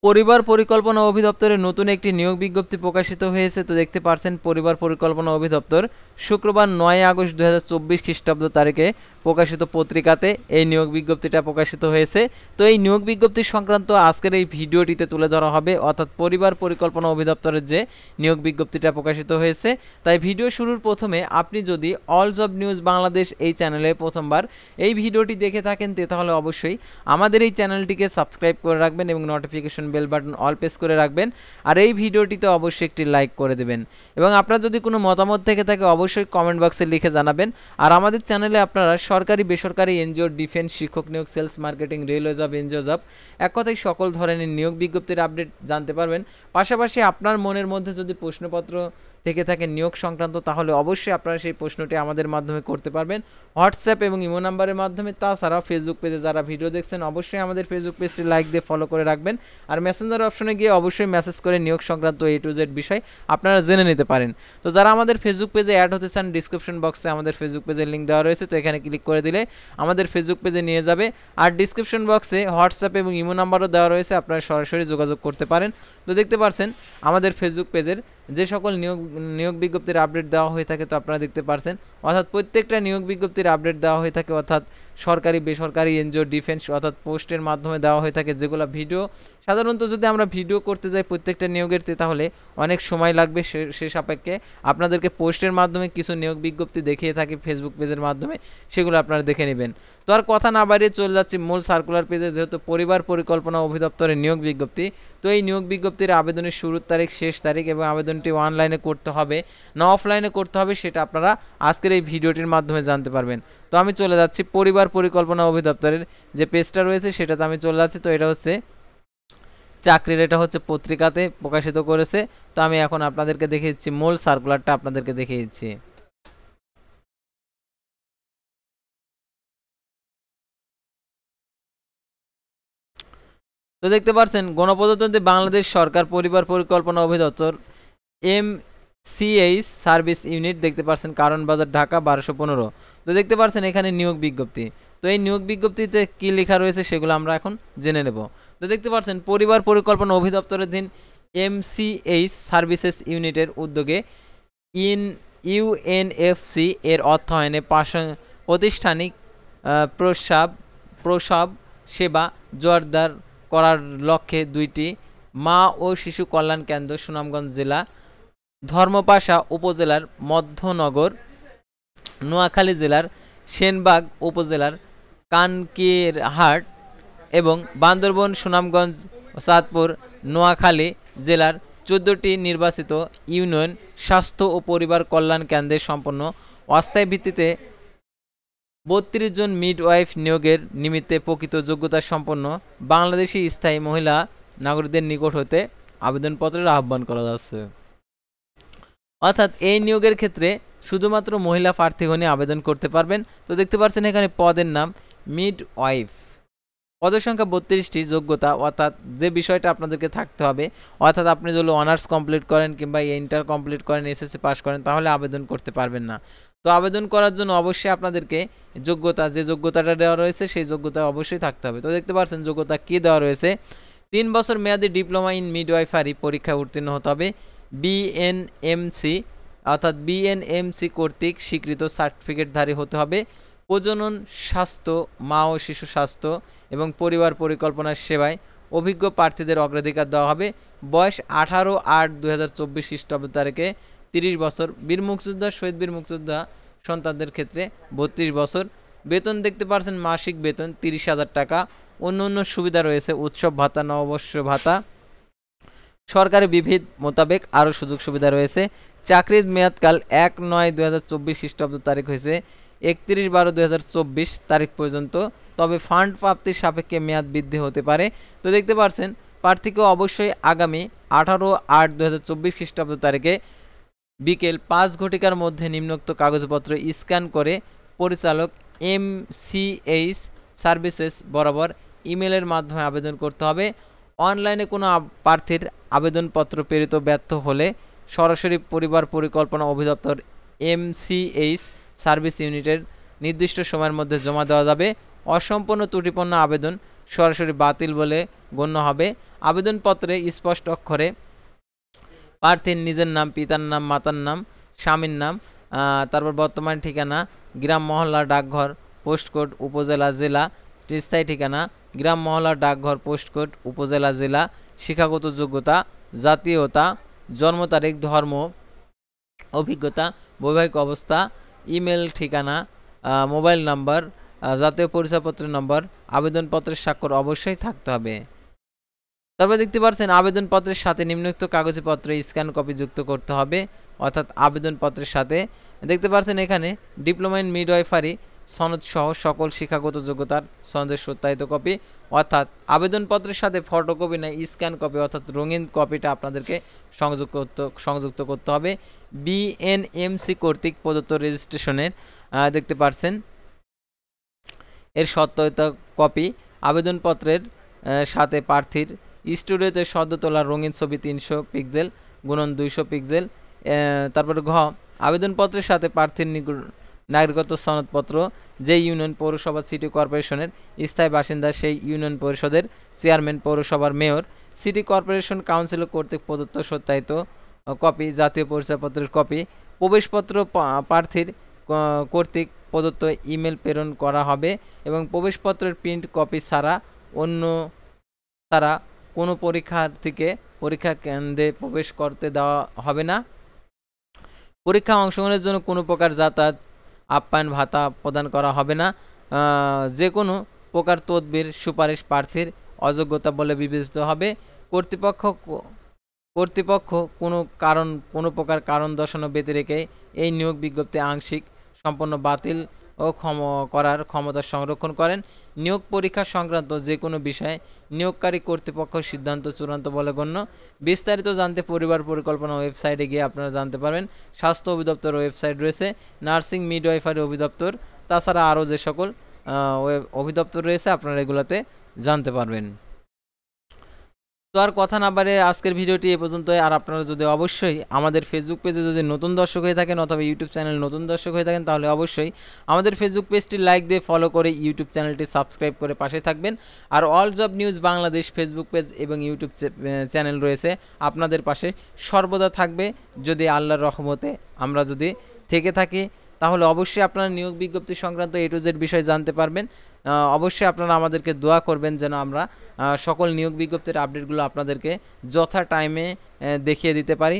পরিবার পরিকল্পনা অধিদপ্তরের নতুন একটি নিয়োগ বিজ্ঞপ্তি প্রকাশিত হয়েছে। তো দেখতে পাচ্ছেন পরিবার পরিকল্পনা অধিদপ্তর শুক্রবার 9 আগস্ট 2024 খ্রিস্টাব্দ তারিখে প্রকাশিত পত্রিকাতে এই নিয়োগ বিজ্ঞপ্তিটা প্রকাশিত হয়েছে। তো এই নিয়োগ বিজ্ঞপ্তি সংক্রান্ত আজকের এই ভিডিওটিতে তুলে ধরা হবে, অর্থাৎ পরিবার পরিকল্পনা অধিদপ্তরের যে নিয়োগ বিজ্ঞপ্তিটা প্রকাশিত হয়েছে। তাই ভিডিও শুরুর প্রথমে আপনি যদি অল জব নিউজ বাংলাদেশ এই চ্যানেলে প্রথমবার এই ভিডিওটি দেখে থাকেন তাহলে অবশ্যই আমাদের এই চ্যানেলটিকে সাবস্ক্রাইব করে রাখবেন এবং notification bell button all press করে রাখবেন। আর এই ভিডিওটিতে অবশ্যই একটি লাইক করে দেবেন এবং আপনার যদি কোনো মতামত থেকে থাকে অবশ্যই কমেন্ট বক্সে লিখে জানাবেন। আর আমাদের চ্যানেলে আপনারা সরকারি বেসরকারি এনজিও, ডিফেন্স, শিক্ষক নিয়োগ, sales, marketing, railway job, NGO job, এক কথায় সকল ধরনের নিয়োগ বিজ্ঞপ্তির আপডেট জানতে পারবেন। পাশাপাশি আপনার মনের মধ্যে যদি প্রশ্নপত্র থেকে থাকে নিয়োগ সংক্রান্ত তাহলে অবশ্যই আপনারা সেই প্রশ্নটি আমাদের মাধ্যমে করতে পারবেন হোয়াটসঅ্যাপ এবং ইমো নাম্বারের মাধ্যমে। তাছাড়াও ফেসবুক পেজে যারা ভিডিও দেখছেন অবশ্যই আমাদের ফেসবুক পেজটি লাইক দিয়ে ফলো করে রাখবেন। আর মেসেঞ্জার অপশনে গিয়ে অবশ্যই মেসেজ করে নিয়োগ সংক্রান্ত A to Z বিষয় আপনারা জেনে নিতে পারেন। তো যারা আমাদের ফেসবুক পেজে অ্যাড হতে চান ডিসক্রিপশন বক্সে আমাদের ফেসবুক পেজের লিঙ্ক দেওয়া রয়েছে, তো এখানে ক্লিক করে দিলে আমাদের ফেসবুক পেজে নিয়ে যাবে। আর ডিসক্রিপশন বক্সে হোয়াটসঅ্যাপ এবং ইমো নাম্বারও দেওয়া রয়েছে, আপনারা সরাসরি যোগাযোগ করতে পারেন। তো দেখতে পাচ্ছেন আমাদের ফেসবুক পেজের যে সকল নিয়োগ বিজ্ঞপ্তির আপডেট দেওয়া হয়ে থাকে, তো আপনারা দেখতে পারছেন অর্থাৎ প্রত্যেকটা নিয়োগ বিজ্ঞপ্তির আপডেট দেওয়া হয়ে থাকে, অর্থাৎ সরকারি বেসরকারি এনজিও, ডিফেন্স অর্থাৎ পোস্টের মাধ্যমে দেওয়া হয়ে থাকে। যেগুলো ভিডিও সাধারণত যদি আমরা ভিডিও করতে যাই প্রত্যেকটা নিয়োগের তাহলে অনেক সময় লাগবে, সে সাপেক্ষে আপনাদেরকে পোস্টের মাধ্যমে কিছু নিয়োগ বিজ্ঞপ্তি দেখিয়ে থাকি ফেসবুক পেজের মাধ্যমে, সেগুলো আপনারা দেখে নেবেন। তো আর কথা না বাড়িয়ে চলে যাচ্ছি মূল সার্কুলার পেজে। যেহেতু পরিবার পরিকল্পনা অধিদপ্তরের নিয়োগ বিজ্ঞপ্তি, তো এই নিয়োগ বিজ্ঞপ্তির আবেদনের শুরুর তারিখ, শেষ তারিখ এবং আবেদনটি অনলাইনে করতে হবে না অফলাইনে করতে হবে সেটা আপনারা আজকের এই ভিডিওটির মাধ্যমে জানতে পারবেন। তো আমি চলে যাচ্ছি পরিবার পরিকল্পনা অধিদপ্তরের যে পেজটা রয়েছে সেটাতে আমি চলে যাচ্ছি। তো এটা হচ্ছে চাকরির, এটা হচ্ছে পত্রিকাতে প্রকাশিত করেছে। তো আমি এখন আপনাদেরকে দেখিয়ে দিচ্ছি মূল সার্কুলারটা আপনাদেরকে দেখিয়ে দিচ্ছি। তো দেখতে পাচ্ছেন গণপ্রজাতন্ত্রী বাংলাদেশ সরকার পরিবার পরিকল্পনা অধিদপ্তর MCH সার্ভিস ইউনিট, দেখতে পাচ্ছেন কারণ বাজার, ঢাকা 1215। তো দেখতে পাচ্ছেন এখানে নিয়োগ বিজ্ঞপ্তি। তো এই নিয়োগ বিজ্ঞপ্তিতে কি লেখা রয়েছে সেগুলো আমরা এখন জেনে নেব। তো দেখতে পাচ্ছেন পরিবার পরিকল্পনা অধিদপ্তরের দিন MCH সার্ভিসেস ইউনিটের উদ্যোগে UNFC এর অর্থায়নে প্রাতিষ্ঠানিক প্রসব সেবা জোরদার করার লক্ষ্যে 2টি মা ও শিশু কল্যাণ কেন্দ্র সুনামগঞ্জ জেলা, ধর্মপাশা উপজেলার মধ্যনগর, নোয়াখালী জেলার সেনবাগ উপজেলার কানকিরহাট এবং বান্দরবন, সুনামগঞ্জ, চাঁদপুর, নোয়াখালী জেলার 14টি নির্বাচিত ইউনিয়ন স্বাস্থ্য ও পরিবার কল্যাণ কেন্দ্রে সম্পন্ন অস্থায়ী ভিত্তিতে 32 জন মিডওয়াইফ নিয়োগের নিমিত্তে প্রকৃত যোগ্যতা সম্পন্ন বাংলাদেশি স্থায়ী মহিলা নাগরিকদের নিকট হতে আবেদনপত্রের আহ্বান করা যাচ্ছে। অর্থাৎ এই নিয়োগের ক্ষেত্রে শুধুমাত্র মহিলা প্রার্থীগণই আবেদন করতে পারবেন। তো দেখতে পাচ্ছেন এখানে পদের নাম মিডওয়াইফ, পদের সংখ্যা 32টি, যোগ্যতা অর্থাৎ যে বিষয়টা আপনাদেরকে থাকতে হবে, অর্থাৎ আপনি যদি অনার্স কমপ্লিট করেন কিংবা ইন্টার কমপ্লিট করেন, SSC পাস করেন তাহলে আবেদন করতে পারবেন না। তো আবেদন করার জন্য অবশ্যই আপনাদেরকে যোগ্যতা, যে যোগ্যতাটা দেওয়া রয়েছে সেই যোগ্যতা অবশ্যই থাকতে হবে। তো দেখতে পাচ্ছেন যোগ্যতা কি দেওয়া রয়েছে, 3 বছর মেয়াদী ডিপ্লোমা ইন মিডওয়াইফারি পরীক্ষায় উত্তীর্ণ হতে হবে, BNMC অর্থাৎ BNMC কর্তৃক স্বীকৃত সার্টিফিকেটধারী হতে হবে, প্রজনন স্বাস্থ্য, মা ও শিশু স্বাস্থ্য এবং পরিবার পরিকল্পনার সেবায় অভিজ্ঞ প্রার্থীদের অগ্রাধিকার দেওয়া হবে, বয়স 18/8/2024 খ্রিস্টাব্দ তারিখে 30 বছর, বীর মুক্তিযোদ্ধা, শহীদ বীর মুক্তিযোদ্ধা সন্তানদের ক্ষেত্রে 32 বছর, বেতন দেখতে পাচ্ছেন মাসিক বেতন 30,000 টাকা, অন্য সুবিধা রয়েছে উৎসব ভাতা, নববর্ষ ভাতা, সরকারি বিধি মোতাবেক আরও সুযোগ সুবিধা রয়েছে। চাকরির মেয়াদকাল 1/9/2024 খ্রিস্টাব্দ তারিখ হয়েছে 31/12/2024 তারিখ পর্যন্ত, তবে ফান্ড প্রাপ্তির সাপেক্ষে মেয়াদ বৃদ্ধি হতে পারে। তো দেখতে পাচ্ছেন প্রার্থীকে অবশ্যই আগামী 18/8/2024 খ্রিস্টাব্দ তারিখে বিকেল 5 ঘটিকার মধ্যে নিম্নোক্ত কাগজপত্র স্ক্যান করে পরিচালক MCH সার্ভিসেস বরাবর ইমেলের মাধ্যমে আবেদন করতে হবে। অনলাইনে কোনো প্রার্থীর আবেদনপত্র প্রেরিত ব্যর্থ হলে সরাসরি পরিবার পরিকল্পনা অধিদপ্তর MCH সার্ভিস ইউনিটের নির্দিষ্ট সময়ের মধ্যে জমা দেওয়া যাবে। অসম্পূর্ণ ত্রুটিপূর্ণ আবেদন সরাসরি বাতিল বলে গণ্য হবে। আবেদনপত্রে স্পষ্ট অক্ষরে প্রার্থীর নিজের নাম, পিতার নাম, মাতার নাম, স্বামীর নাম, তারপর বর্তমান ঠিকানা, গ্রাম, মহল্লা, ডাকঘর, পোস্টকোড, উপজেলা, জেলা, স্থায়ী ঠিকানা, গ্রাম, মহল্লা, ডাকঘর, পোস্টকোড, উপজেলা, জেলা, শিক্ষাগত যোগ্যতা, জাতীয়তা, জন্ম তারিখ, ধর্ম, অভিজ্ঞতা, বৈবাহিক অবস্থা, ইমেল ঠিকানা, মোবাইল নাম্বার, জাতীয় পরিচয়পত্রের নম্বর, আবেদনপত্রের স্বাক্ষর অবশ্যই থাকতে হবে। তারপর দেখতে পাচ্ছেন আবেদনপত্রের সাথে নিম্নোক্ত কাগজপত্র স্ক্যান কপি যুক্ত করতে হবে। অর্থাৎ আবেদনপত্রের সাথে দেখতে পাচ্ছেন এখানে ডিপ্লোমা ইন মিডওয়াইফারি সনদ সহ সকল শিক্ষাগত যোগ্যতার সনদের সত্যায়িত কপি, অর্থাৎ আবেদনপত্রের সাথে ফটোকপি না স্ক্যান কপি অর্থাৎ রঙিন কপিটা আপনাদেরকে সংযুক্ত করতে হবে। বিএনএমসি কর্তৃক প্রদত্ত রেজিস্ট্রেশনের দেখতে পাচ্ছেন এর সত্যায়িত কপি। আবেদনপত্রের সাথে প্রার্থীর স্টুডিওতে সদ্য তোলা রঙিন ছবি 300 পিক্সেল গুণন 200 পিক্সেল। তারপরে ঘ আবেদনপত্রের সাথে প্রার্থীর নাগরিকত্ব সনদপত্র, যে ইউনিয়ন, পৌরসভা, সিটি কর্পোরেশনের স্থায়ী বাসিন্দা সেই ইউনিয়ন পরিষদের চেয়ারম্যান, পৌরসভার মেয়র, সিটি কর্পোরেশন কাউন্সিল কর্তৃক প্রদত্ত সত্যায়িত কপি, জাতীয় পরিচয়পত্রের কপি। প্রবেশপত্র প্রার্থীর কর্তৃক প্রদত্ত ইমেল প্রেরণ করা হবে এবং প্রবেশপত্রের প্রিন্ট কপি ছাড়া কোনো পরীক্ষার্থীকে পরীক্ষা কেন্দ্রে প্রবেশ করতে দেওয়া হবে না। পরীক্ষা অংশগ্রহণের জন্য কোনো প্রকার যাতায়াত আপ্যায়ন ভাতা প্রদান করা হবে না। যে কোনো প্রকার তদবির সুপারিশ প্রার্থীর অযোগ্যতা বলে বিবেচিত হবে। কর্তৃপক্ষ কোনো প্রকার কারণ দর্শানো ব্যতি রেখে এই নিয়োগ বিজ্ঞপ্তি আংশিক সম্পন্ন বাতিল ও করার ক্ষমতা সংরক্ষণ করেন। নিয়োগ পরীক্ষা সংক্রান্ত যে কোনো বিষয়ে নিয়োগকারী কর্তৃপক্ষ সিদ্ধান্ত চূড়ান্ত বলে গণ্য। বিস্তারিত জানতে পরিবার পরিকল্পনা ওয়েবসাইটে গিয়ে আপনারা জানতে পারবেন। স্বাস্থ্য অধিদপ্তর ওয়েবসাইট রয়েছে, নার্সিং মিডওয়াইফারি অধিদপ্তর, তাছাড়া আরও যে সকল অধিদপ্তর রয়েছে আপনারা এগুলোতে জানতে পারবেন। তো আর কথা না বাড়ে আজকের ভিডিওটি এ পর্যন্ত। আর আপনারা যদি অবশ্যই আমাদের ফেসবুক পেজে যদি নতুন দর্শক হয়ে থাকেন অথবা ইউটিউব চ্যানেল নতুন দর্শক হয়ে থাকেন তাহলে অবশ্যই আমাদের ফেসবুক পেজটি লাইক দিয়ে ফলো করে ইউটিউব চ্যানেলটি সাবস্ক্রাইব করে পাশে থাকবেন। আর all job news Bangladesh Facebook page এবং ইউটিউব চ্যানেল রয়েছে আপনাদের পাশে সর্বদা থাকবে। যদি আল্লাহর রহমতে আমরা যদি থেকে থাকি তাহলে অবশ্যই আপনারা নিয়োগ বিজ্ঞপ্তি সংক্রান্ত A to Z বিষয় জানতে পারবেন। অবশ্যই আপনারা আমাদেরকে দোয়া করবেন যেন আমরা সকল নিয়োগ বিজ্ঞপ্তির আপডেটগুলো আপনাদেরকে যথা টাইমে দেখিয়ে দিতে পারি।